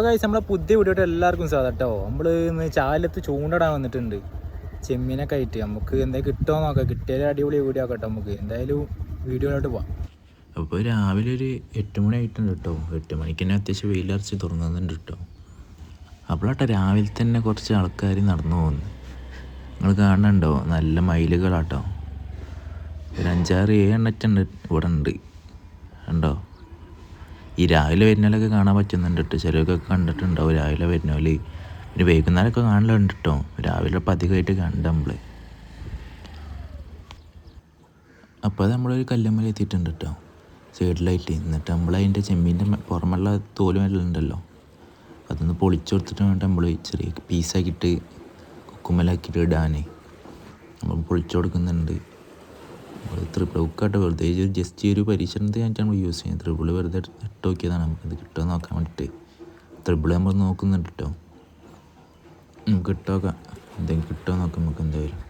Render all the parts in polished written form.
Guys നമ്മളെ പുതിയ വീഡിയോട്ട് എല്ലാവർക്കും സാധാ കേട്ടോ. നമ്മൾ ഇന്ന് ചാലത്ത് ചൂണ്ടടാൻ വന്നിട്ടുണ്ട് ചെമ്മീനൊക്കെ ആയിട്ട്. നമുക്ക് എന്തായാലും കിട്ടുമോ നോക്കാം. കിട്ടിയാലും അടിപൊളി വീഡിയോ ആക്കട്ടെ. നമുക്ക് എന്തായാലും വീഡിയോയിലോട്ട് പോവാം. അപ്പോൾ രാവിലെ ഒരു 8 മണി ആയിട്ടുണ്ട് കേട്ടോ. 8 മണിക്ക് തന്നെ അത്യാവശ്യം വെയിലറച്ച് തുറന്നുണ്ട് കേട്ടോ. അപ്പോഴാട്ടെ രാവിലെ തന്നെ കുറച്ച് ആൾക്കാർ നടന്നു പോകുന്നു. നിങ്ങൾ കാണുന്നുണ്ടോ? നല്ല മയിലുകളാട്ടോ. ഒരു 5-6-7 എണ്ണറ്റുണ്ട് ഇവിടെ ഉണ്ട് ഉണ്ടോ. ഈ രാവിലെ വരുന്നാലൊക്കെ കാണാൻ പറ്റുന്നുണ്ട് കേട്ടോ. ചിലർക്കൊക്കെ കണ്ടിട്ടുണ്ടാവും രാവിലെ വരുന്നവർ. പിന്നെ വൈകുന്നേരമൊക്കെ കാണലുണ്ട് കേട്ടോ. രാവിലെ പതിവായിട്ട് കണ്ട നമ്മൾ. അപ്പോൾ അത് നമ്മളൊരു കല്ലുമ്മൽ എത്തിയിട്ടുണ്ട് കേട്ടോ, സൈഡിലായിട്ട്. എന്നിട്ട് നമ്മളതിൻ്റെ ചെമ്മീൻ്റെ പുറമുള്ള തോലും ഉണ്ടല്ലോ, അതൊന്ന് പൊളിച്ചു കൊടുത്തിട്ട് വേണ്ട നമ്മൾ ചെറിയ പീസാക്കിയിട്ട് കുക്കുമ്മലാക്കിയിട്ട് ഇടാൻ നമ്മൾ പൊളിച്ചു കൊടുക്കുന്നുണ്ട്. ത്രിപിൾ ഹുക്കായിട്ട് വെറുതെ ജസ്റ്റ് ഒരു പരീക്ഷണത്തിന് വേണ്ടിയിട്ട് നമ്മൾ യൂസ് ചെയ്യുന്നത്. ത്രിപിൾ വെറുതെ ഇട്ട് നോക്കിയതാണ്, നമുക്കിത് കിട്ടുമോ നോക്കാൻ വേണ്ടിയിട്ട്. ത്രിപിൾ നമ്മൾ നോക്കുന്നുണ്ട് കേട്ടോ. നമുക്ക് ഇട്ടോക്കാം, എന്തെങ്കിലും കിട്ടുമോ നോക്കാം നമുക്ക് എന്തായാലും.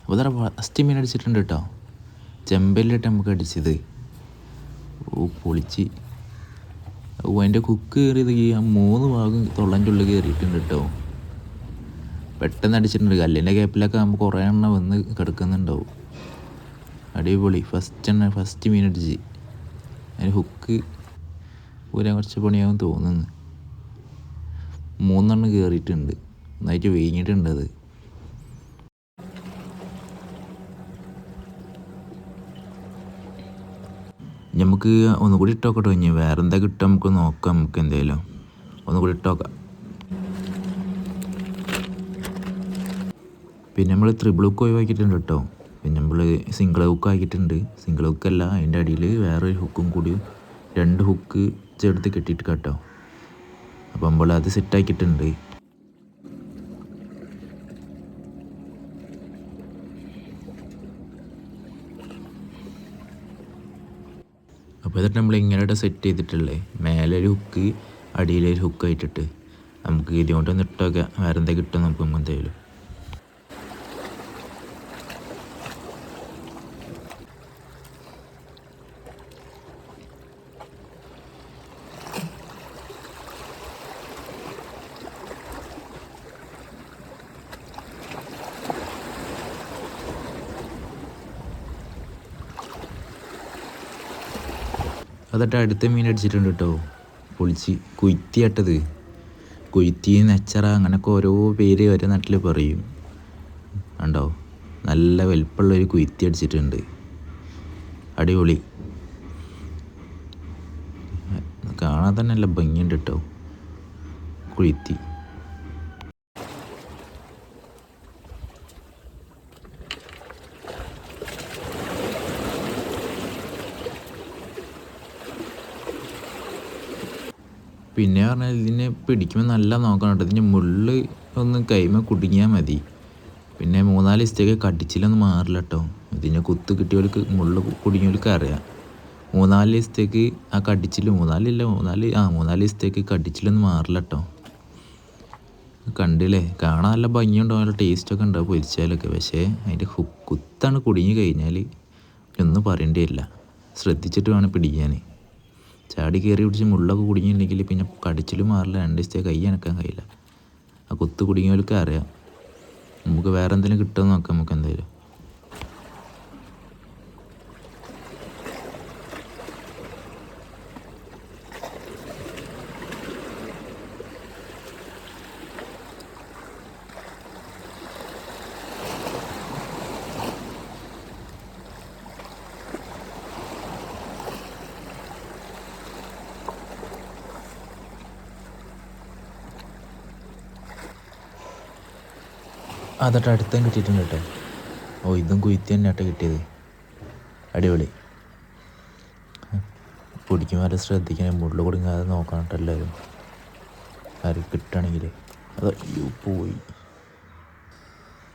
അപ്പോൾ അതാ ഫസ്റ്റ് മീൻ അടിച്ചിട്ടുണ്ട് കേട്ടോ. ചെമ്പല്ലിട്ട് നമുക്ക് അടിച്ചത്. പൊളിച്ച്. അതിൻ്റെ കുക്ക് കയറിയത് ഈ 3 ഭാഗം തൊള്ളൻ്റെ ഉള്ളിൽ കയറിയിട്ടുണ്ട് കേട്ടോ. പെട്ടെന്ന് അടിച്ചിട്ടുണ്ട്. കല്ലിൻ്റെ ഗ്യാപ്പിലൊക്കെ നമുക്ക് കുറേ എണ്ണ വന്ന് കിടക്കുന്നുണ്ടാവും. അടിപൊളി. ഫസ്റ്റ് മീൻ അടിച്ച്. അതിന് ഹുക്ക് ഊരാൻ കുറച്ച് പണിയാവും തോന്നുന്നു. 3 എണ്ണം കയറിയിട്ടുണ്ട്. നന്നായിട്ട് വീങ്ങിയിട്ടുണ്ട് അത്. നമുക്ക് ഒന്നുകൂടി ഇട്ടോക്കട്ടോ. ഇനി വേറെ എന്താ കിട്ടുക നമുക്ക് നോക്കാം. നമുക്ക് എന്തായാലും ഒന്നുകൂടി ഇട്ടോക്കാം. പിന്നെ നമ്മൾ ത്രിബിൾ ഹുക്ക് ഒഴിവാക്കിയിട്ടുണ്ട് കേട്ടോ. പിന്നെ നമ്മൾ സിംഗിൾ ഹുക്ക് ആക്കിയിട്ടുണ്ട്. സിംഗിൾ ഹുക്കല്ല, അതിൻ്റെ അടിയിൽ വേറൊരു ഹുക്കും കൂടി 2 ഹുക്ക് ചേർത്ത് കെട്ടിയിട്ട് കേട്ടോ. അപ്പോൾ നമ്മൾ അത് സെറ്റാക്കിയിട്ടുണ്ട്. അപ്പോൾ എന്നിട്ട് നമ്മൾ ഇങ്ങനെ സെറ്റ് ചെയ്തിട്ടുള്ളേ, മേലെ ഒരു ഹുക്ക് അടിയിലൊരു ഹുക്ക് ആയിട്ടിട്ട് നമുക്ക് ഇതുകൊണ്ടൊന്ന് ഇട്ടൊക്കെ വേറെ എന്താ കിട്ടും നമുക്ക് എന്തായാലും. അതിട്ട് അടുത്ത മീൻ അടിച്ചിട്ടുണ്ട് കേട്ടോ. പൊളിച്ച്. കുയ്ത്തിയാട്ടത്. കുയ്ത്തി, നെച്ചറ, അങ്ങനെയൊക്കെ ഓരോ പേര് ഓരോ നാട്ടിൽ പറയും. ഉണ്ടോ, നല്ല വലിപ്പമുള്ളൊരു കുയ്ത്തി അടിച്ചിട്ടുണ്ട്. അടിപൊളി. കാണാൻ തന്നെ നല്ല ഭംഗിയുണ്ട് കേട്ടോ കുയ്ത്തി. പിന്നെ പറഞ്ഞാൽ ഇതിനെ പിടിക്കുമ്പോൾ നല്ല നോക്കണം കേട്ടോ. ഇതിൻ്റെ മുള്ള് ഒന്ന് കൈമ കുടുങ്ങിയാൽ മതി. പിന്നെ 3-4 ദിവസത്തേക്ക് കടിച്ചിലൊന്നും മാറില്ല കേട്ടോ. ഇതിനെ കുത്ത് കിട്ടിയവർക്ക് മുള്ള് കുടുങ്ങിയവർക്ക് അറിയാം. 3-4 ദിവസത്തേക്ക് ആ കടിച്ചിൽ 3-4 ദിവസത്തേക്ക് കടിച്ചിലൊന്നും മാറില്ല കേട്ടോ. കണ്ടില്ലേ, കാണാൻ നല്ല ഭംഗിയുണ്ടാവും, നല്ല ടേസ്റ്റൊക്കെ ഉണ്ടാവും പൊരിച്ചാലൊക്കെ. പക്ഷേ അതിൻ്റെ കുത്താണ് കുടുങ്ങി കഴിഞ്ഞാൽ ഒന്നും പറയേണ്ടിയില്ല. ശ്രദ്ധിച്ചിട്ട് വേണം പിടിക്കാൻ. ചാടി കയറി പിടിച്ച് മുള്ളൊക്കെ കുടുങ്ങിയിട്ടുണ്ടെങ്കിൽ പിന്നെ കടിച്ചിലും മാറില്ല. 2 ദിവസത്തേക്ക് കൈ അനക്കാൻ കഴിയില്ല. ആ കുത്ത് കുടുങ്ങിയവർക്ക് അറിയാം. നമുക്ക് വേറെ എന്തെങ്കിലും കിട്ടുമോ നോക്കാം നമുക്ക് എന്തായാലും. അതിട്ട് അടുത്തും കിട്ടിയിട്ടുണ്ട് കേട്ടോ. ഇതും കുയ്ത്തി തന്നെ ആട്ടോ കിട്ടിയത്. അടിപൊളി. പിടിക്കുമ്പോൾ നല്ല ശ്രദ്ധിക്കണം, മുള്ളു കൊടുങ്ങാതെ നോക്കണം കേട്ടോ എല്ലാവരും. ആരും കിട്ടുകയാണെങ്കിൽ. അയ്യോ പോയി.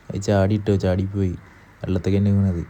അത് ചാടിയിട്ടോ, ചാടിപ്പോയി. വെള്ളത്തേക്ക് തന്നെ വീണത്.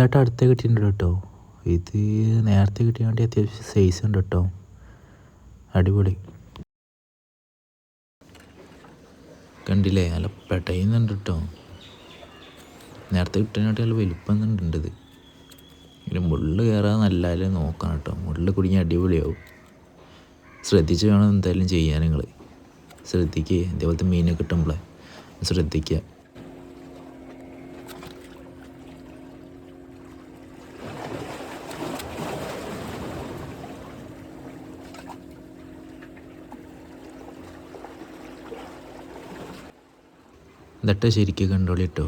ഇതായിട്ട് അടുത്ത കിട്ടിയിട്ടുണ്ട് കേട്ടോ. ഇത് നേരത്തെ കിട്ടിയ വേണ്ടി അത്യാവശ്യം സൈസ് ഉണ്ട് കേട്ടോ. അടിപൊളി. കണ്ടില്ലേ, നല്ല പെടയുന്നുണ്ട് കേട്ടോ. നേരത്തെ കിട്ടാനായിട്ട് നല്ല വലിപ്പം ഉണ്ട്. ഇത് ഇതിന് മുള്ള് കയറാതെ നല്ല നോക്കണം കേട്ടോ. മുള്ള് കുടുങ്ങി അടിപൊളിയാവും. ശ്രദ്ധിച്ച് വേണം എന്തായാലും ചെയ്യാൻ. നിങ്ങൾ ശ്രദ്ധിക്കുക, ഇതേപോലത്തെ മീനെ കിട്ടുമ്പോഴേ ശ്രദ്ധിക്കുക. ഇതട്ട ശരിക്കും കണ്ടോളി കേട്ടോ.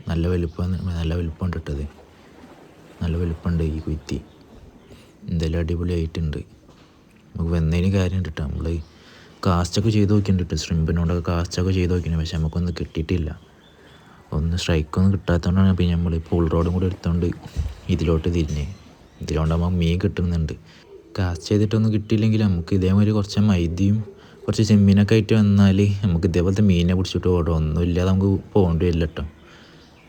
നല്ല വലുപ്പമുണ്ട് ഇട്ടത്. നല്ല വലുപ്പമുണ്ട് ഈ കുറ്റി. എന്തായാലും അടിപൊളിയായിട്ടുണ്ട്. നമുക്ക് വന്നതിന് കാര്യമുണ്ട് കേട്ടോ. നമ്മൾ കാസ്റ്റൊക്കെ ചെയ്ത് നോക്കിയിട്ടുണ്ട് കേട്ടോ. ശ്രിമ്പിനോടൊക്കെ കാസ്റ്റൊക്കെ ചെയ്ത് നോക്കിയിട്ടുണ്ട്. പക്ഷെ നമുക്കൊന്നും കിട്ടിയിട്ടില്ല. സ്ട്രൈക്കൊന്നും കിട്ടാത്തതുകൊണ്ടാണ് പിന്നെ നമ്മൾ പുൾ റോഡും കൂടി എടുത്തുകൊണ്ട് ഇതിലോട്ട് തിരിഞ്ഞ്. ഇതിലോണ്ടാകുമ്പോൾ മീൻ കിട്ടുന്നുണ്ട്. കാസ്റ്റ് ചെയ്തിട്ടൊന്നും കിട്ടിയില്ലെങ്കിൽ നമുക്ക് ഇതേമാതിരി കുറച്ച് മൈദയും കുറച്ച് ചെമ്മീനൊക്കെ ആയിട്ട് വന്നാൽ നമുക്ക് ഇതേപോലത്തെ മീനെ പിടിച്ചിട്ട് ഓടും. ഒന്നുമില്ലാതെ നമുക്ക് പോകേണ്ടി വരില്ല കേട്ടോ.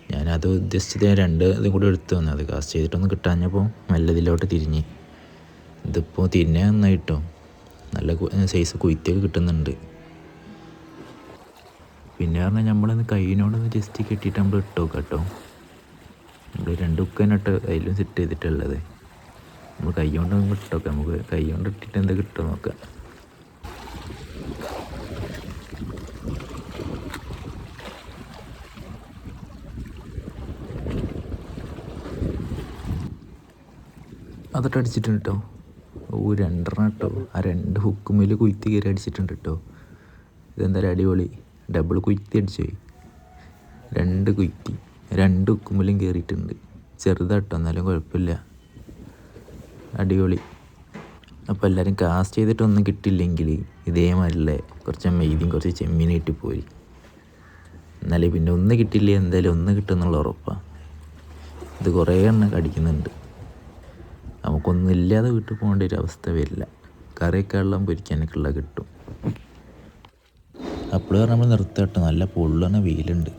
ഞാനത് ഉദ്ദേശിച്ചത് 2 ഇതും കൂടി എടുത്തു വന്നത്. അത് കാസ്റ്റ് ചെയ്തിട്ടൊന്നും കിട്ടാഞ്ഞപ്പോൾ നല്ല ഇതിലോട്ട് തിരിഞ്ഞ്. ഇതിപ്പോൾ തിരിഞ്ഞ നന്നായിട്ടോ. നല്ല സൈസ് കുയ്ത്തൊക്കെ കിട്ടുന്നുണ്ട്. പിന്നെ പറഞ്ഞാൽ നമ്മളൊന്ന് കൈയിനോടൊന്ന് ജസ്റ്റ് കെട്ടിയിട്ട് നമ്മൾ ഇട്ട് നോക്കാം കേട്ടോ. നമ്മൾ 2 ഹുക്ക് തന്നെ ഇട്ട് അതിലും സെറ്റ് ചെയ്തിട്ടുള്ളത്. നമ്മൾ കൈ കൊണ്ട് നമുക്ക് ഇട്ട് നോക്കാം. നമുക്ക് കൈ കൊണ്ട് ഇട്ടിട്ട് എന്താ കിട്ടുമോ നോക്കാം. അതൊട്ട് അടിച്ചിട്ടുണ്ട് കേട്ടോ. 2 കേട്ടോ. ആ 2 ഹുക്കുമിൽ കുയ്ത്തി കയറി അടിച്ചിട്ടുണ്ട് കേട്ടോ. ഇതെന്തായാലും അടിപൊളി. ഡബിൾ കുയ്ത്തി അടിച്ചു പോയി. 2 കുയ്ത്തി 2 ഹുക്കുമിലും കയറിയിട്ടുണ്ട്. ചെറുതാട്ടോ, എന്നാലും കുഴപ്പമില്ല. അടിപൊളി. അപ്പോൾ എല്ലാവരും കാസ്റ്റ് ചെയ്തിട്ടൊന്നും കിട്ടിയില്ലെങ്കിൽ ഇതേമാതിരില്ലേ കുറച്ച് മൈദയും കുറച്ച് ചെമ്മീൻ കിട്ടിപ്പോയി. എന്നാലേ പിന്നെ ഒന്ന് കിട്ടിയില്ലേ എന്തായാലും ഒന്ന് കിട്ടുമെന്നുള്ള ഉറപ്പാണ്. ഇത് കുറേ എണ്ണം കടിക്കുന്നുണ്ട്. നമുക്കൊന്നും ഇല്ലാതെ വീട്ടിൽ പോകേണ്ട ഒരു അവസ്ഥ വരില്ല. കറിയൊക്കെ വെള്ളം പൊരിക്കാനൊക്കെ ഉള്ള കിട്ടും. അപ്പോൾ നമ്മൾ നിർത്തുക കേട്ടോ. നല്ല പൊള്ളുന്ന വെയിലുണ്ട്.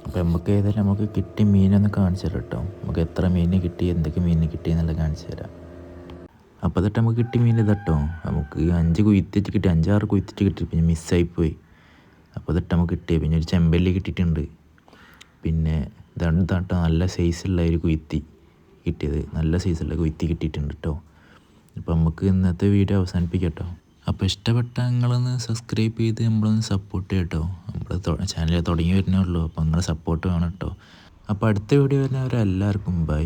അപ്പോൾ നമുക്ക് ഏതായാലും നമുക്ക് കിട്ടിയ മീനൊന്ന് കാണിച്ചു തരാം കേട്ടോ. നമുക്ക് എത്ര മീൻ കിട്ടി, എന്തൊക്കെ മീൻ കിട്ടി എന്നുള്ളത് കാണിച്ചു തരാം. അപ്പോൾ തൊട്ട് നമുക്ക് കിട്ടിയ മീൻ ഇതട്ടോ. നമുക്ക് 5 കുയ്ത്തിട്ട് കിട്ടി, 5-6 കുയ്ത്തിട്ട് കിട്ടി. പിന്നെ മിസ്സായിപ്പോയി. അപ്പോൾ തൊട്ട് നമുക്ക് കിട്ടിയ പിന്നെ ഒരു ചെമ്പല്ലി കിട്ടിയിട്ടുണ്ട്. പിന്നെ ഇതാട്ടോ നല്ല സൈസുള്ള ഒരു കുയ്ത്തി കിട്ടിയത്. നല്ല സൈസുള്ള കുയ്ത്തി കിട്ടിയിട്ടുണ്ട് കേട്ടോ. അപ്പോൾ നമുക്ക് ഇന്നത്തെ വീഡിയോ അവസാനിപ്പിക്കാം കേട്ടോ. അപ്പോൾ ഇഷ്ടപ്പെട്ട നിങ്ങളൊന്ന് സബ്സ്ക്രൈബ് ചെയ്ത് നമ്മളൊന്ന് സപ്പോർട്ട് ചെയ്യാം കേട്ടോ. നമ്മൾ ചാനൽ തുടങ്ങി വരുന്നേ ഉള്ളൂ. അപ്പോൾ നിങ്ങളെ സപ്പോർട്ട് വേണം കേട്ടോ. അപ്പോൾ അടുത്ത വീഡിയോ വരുന്നവരെല്ലാവർക്കും ബൈ.